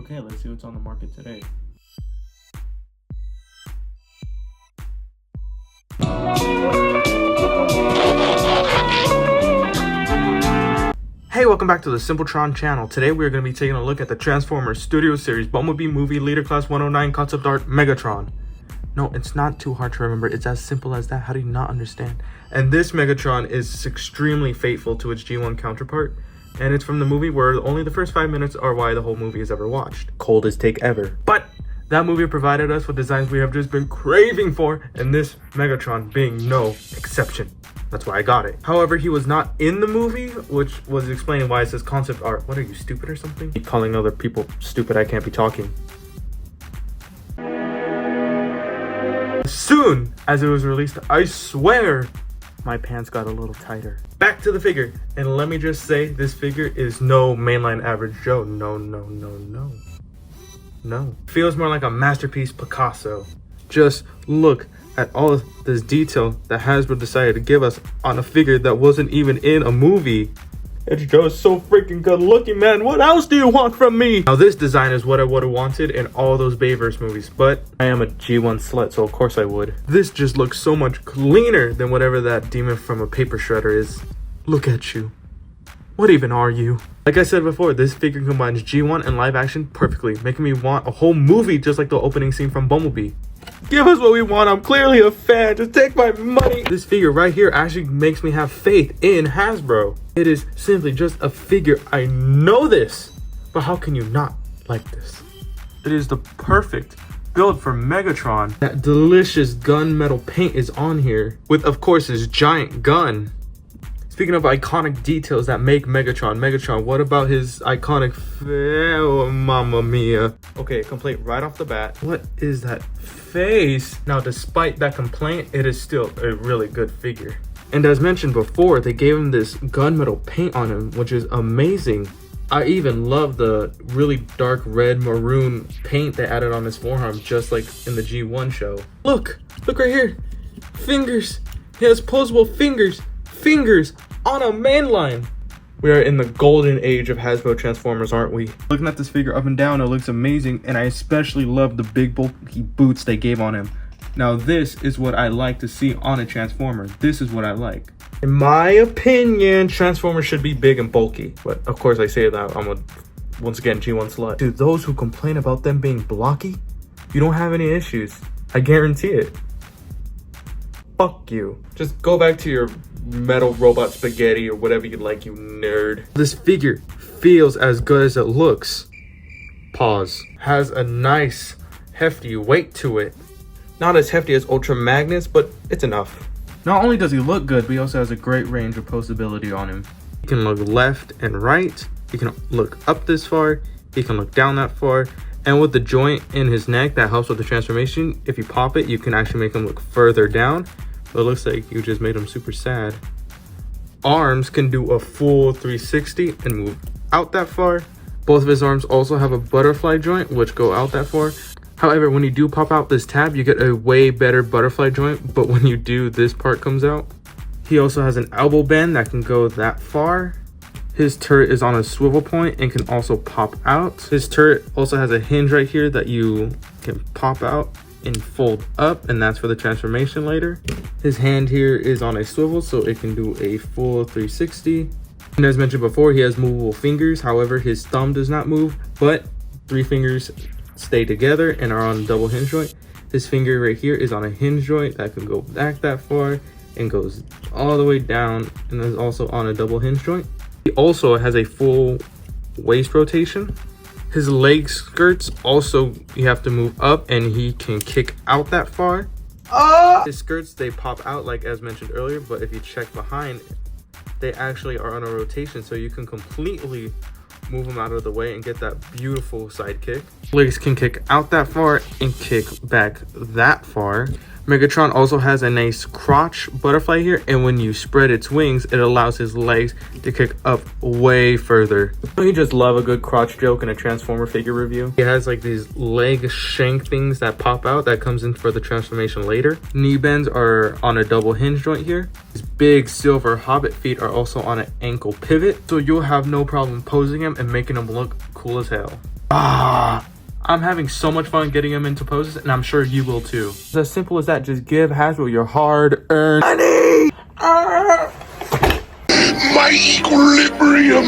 Okay, let's see what's on the market today. Hey, welcome back to the Simpletron channel. Today we are going to be taking a look at the Transformers Studio Series Bumblebee Movie Leader Class 109 Concept Art Megatron. No, it's not too hard to remember. It's as simple as that. How do you not understand? And this Megatron is extremely faithful to its G1 counterpart. And it's from the movie where only the first 5 minutes are why the whole movie is ever watched. Coldest take ever. But that movie provided us with designs we have just been craving for, and this Megatron being no exception. That's why I got it. However, he was not in the movie, which was explaining why it says concept art. What are you, stupid or something? Keep calling other people stupid, I can't be talking. As soon as it was released, I swear my pants got a little tighter. Back to the figure, and let me just say, this figure is no mainline average Joe. No. Feels more like a masterpiece Picasso. Just look at all of this detail that Hasbro decided to give us on a figure that wasn't even in a movie. It's just so freaking good looking, man. What else do you want from me? Now, this design is what I would have wanted in all those Bayverse movies, but I am a G1 slut, so of course I would. This just looks so much cleaner than whatever that demon from a paper shredder is. Look at you. What even are you? Like I said before, this figure combines G1 and live action perfectly, making me want a whole movie just like the opening scene from Bumblebee. Give us what we want. I'm clearly a fan. Just take my money. This figure right here actually makes me have faith in Hasbro. It is simply just a figure. I know this, but how can you not like this? It is the perfect build for Megatron. That delicious gunmetal paint is on here with, of course, his giant gun. Speaking of iconic details that make Megatron, what about his iconic oh, mamma mia. Okay, complaint right off the bat. What is that face? Now, despite that complaint, it is still a really good figure. And as mentioned before, they gave him this gunmetal paint on him, which is amazing. I even love the really dark red maroon paint they added on his forearm, just like in the G1 show. Look right here. Fingers. He has posable fingers on a mainline. We are in the golden age of Hasbro Transformers, aren't we? Looking at this figure up and down, it looks amazing, and I especially love the big bulky boots they gave on him. Now, this is what I like to see on a Transformer. This is what I like. In my opinion, Transformers should be big and bulky. But of course I say that I'm once again G1 slut. To those who complain about them being blocky, you don't have any issues. I guarantee it. Fuck you. Just go back to your metal robot spaghetti or whatever you like, you nerd. This figure feels as good as it looks. Pause. Has a nice hefty weight to it. Not as hefty as Ultra Magnus, but it's enough. Not only does he look good, but he also has a great range of posability on him. He can look left and right. He can look up this far. He can look down that far. And with the joint in his neck that helps with the transformation, if you pop it, you can actually make him look further down. But it looks like you just made him super sad. Arms can do a full 360 and move out that far. Both of his arms also have a butterfly joint, which go out that far. However, when you do pop out this tab, you get a way better butterfly joint. But when you do, this part comes out. He also has an elbow bend that can go that far. His turret is on a swivel point and can also pop out. His turret also has a hinge right here that you can pop out and fold up, and that's for the transformation later. His hand here is on a swivel, so it can do a full 360. And as mentioned before, he has movable fingers. However, his thumb does not move, but 3 fingers stay together and are on a double hinge joint. This finger right here is on a hinge joint that can go back that far and goes all the way down, and is also on a double hinge joint. He also has a full waist rotation. His leg skirts also, you have to move up, and he can kick out that far. His skirts, they pop out like as mentioned earlier, but if you check behind, they actually are on a rotation, so you can completely move them out of the way and get that beautiful side kick. Legs can kick out that far and kick back that far. Megatron also has a nice crotch butterfly here, and when you spread its wings, it allows his legs to kick up way further. Don't you just love a good crotch joke in a Transformer figure review? He has like these leg shank things that pop out that comes in for the transformation later. Knee bends are on a double hinge joint here. His big silver hobbit feet are also on an ankle pivot, so you'll have no problem posing him and making him look cool as hell. I'm having so much fun getting them into poses, and I'm sure you will too. It's as simple as that. Just give Hasbro your hard-earned money. My equilibrium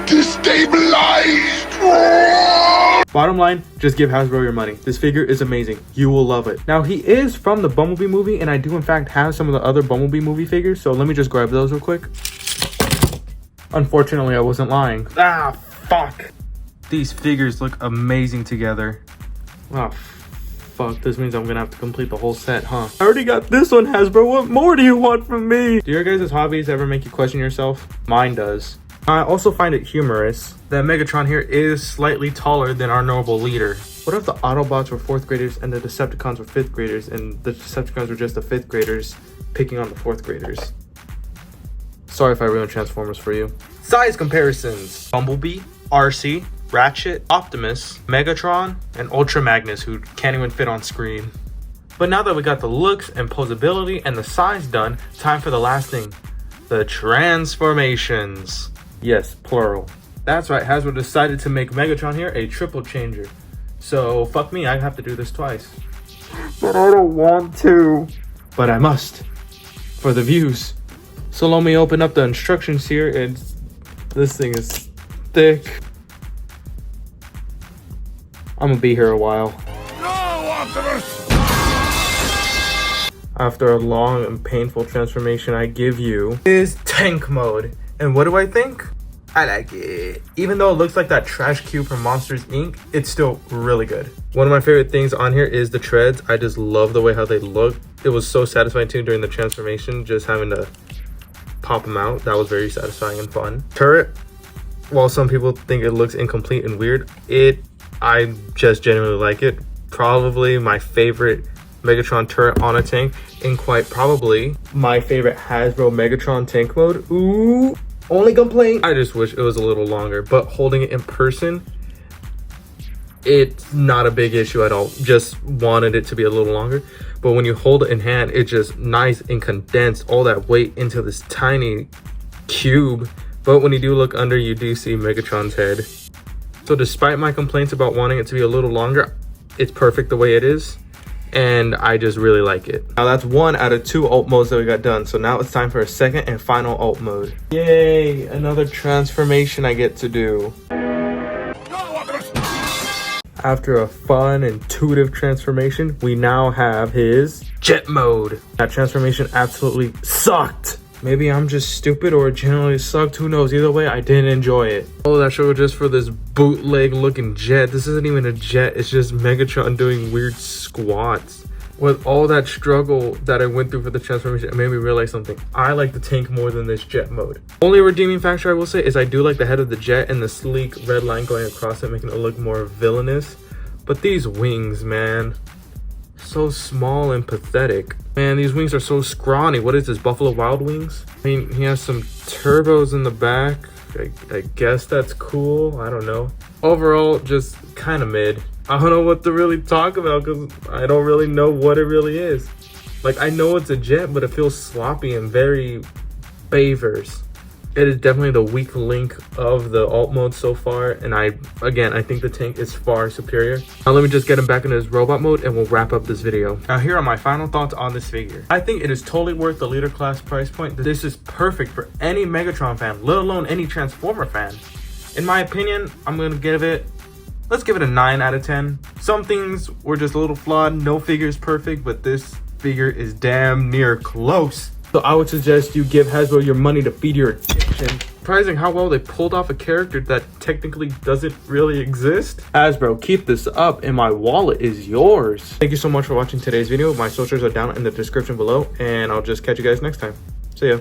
destabilized. Bottom line, just give Hasbro your money. This figure is amazing. You will love it. Now, he is from the Bumblebee movie, and I do in fact have some of the other Bumblebee movie figures, so let me just grab those real quick. Unfortunately, I wasn't lying. Fuck. These figures look amazing together. Fuck, this means I'm gonna have to complete the whole set, huh? I already got this one, Hasbro. What more do you want from me? Do your guys' hobbies ever make you question yourself? Mine does. I also find it humorous that Megatron here is slightly taller than our noble leader. What if the Autobots were 4th graders and the Decepticons were 5th graders and the Decepticons were just the 5th graders picking on the 4th graders? Sorry if I ruined Transformers for you. Size comparisons. Bumblebee, RC, Ratchet, Optimus, Megatron, and Ultra Magnus, who can't even fit on screen. But now that we got the looks and posability and the size done, time for the last thing. The transformations. Yes, plural. That's right, Hasbro decided to make Megatron here a triple changer. So, fuck me, I have to do this twice. But I don't want to. But I must. For the views. So let me open up the instructions here. This thing is thick. I'm gonna be here a while. No, Optimus! After a long and painful transformation, I give you is tank mode. And what do I think? I like it. Even though it looks like that trash cube from Monsters Inc., it's still really good. One of my favorite things on here is the treads. I just love the way how they look. It was so satisfying too during the transformation, just having to pop them out. That was very satisfying and fun. Turret, while some people think it looks incomplete and weird, I just genuinely like it. Probably my favorite Megatron turret on a tank, and quite probably my favorite Hasbro Megatron tank mode. Ooh, only complaint, I just wish it was a little longer, but holding it in person, it's not a big issue at all. Just wanted it to be a little longer, but when you hold it in hand, it's just nice and condensed all that weight into this tiny cube. But when you do look under, you do see Megatron's head. So despite my complaints about wanting it to be a little longer, it's perfect the way it is. And I just really like it. Now that's 1 out of 2 alt modes that we got done. So now it's time for a second and final alt mode. Yay, another transformation I get to do. After a fun, intuitive transformation, we now have his jet mode. That transformation absolutely sucked. Maybe I'm just stupid or it generally sucked, who knows. Either way, I didn't enjoy it. Oh, that show just for this bootleg looking jet. This isn't even a jet, it's just Megatron doing weird squats. With all that struggle that I went through for the transformation, it made me realize something. I like the tank more than this jet mode. Only redeeming factor I will say is I do like the head of the jet and the sleek red line going across it, making it look more villainous. But these wings, man, so small and pathetic. Man, these wings are so scrawny. What is this, Buffalo Wild Wings? I mean, he has some turbos in the back. I guess that's cool. I don't know. Overall, just kind of mid. I don't know what to really talk about because I don't really know what it really is. Like, I know it's a jet, but it feels sloppy and very Bavers. It is definitely the weak link of the alt mode so far, and I think the tank is far superior. Now let me just get him back into his robot mode and we'll wrap up this video. Now here are my final thoughts on this figure. I think it is totally worth the leader class price point. This is perfect for any Megatron fan, let alone any Transformer fan. In my opinion, let's give it a 9 out of 10. Some things were just a little flawed, no figure is perfect, but this figure is damn near close. So I would suggest you give Hasbro your money to feed your addiction. Surprising how well they pulled off a character that technically doesn't really exist. Hasbro, keep this up and my wallet is yours. Thank you so much for watching today's video. My socials are down in the description below and I'll just catch you guys next time. See ya.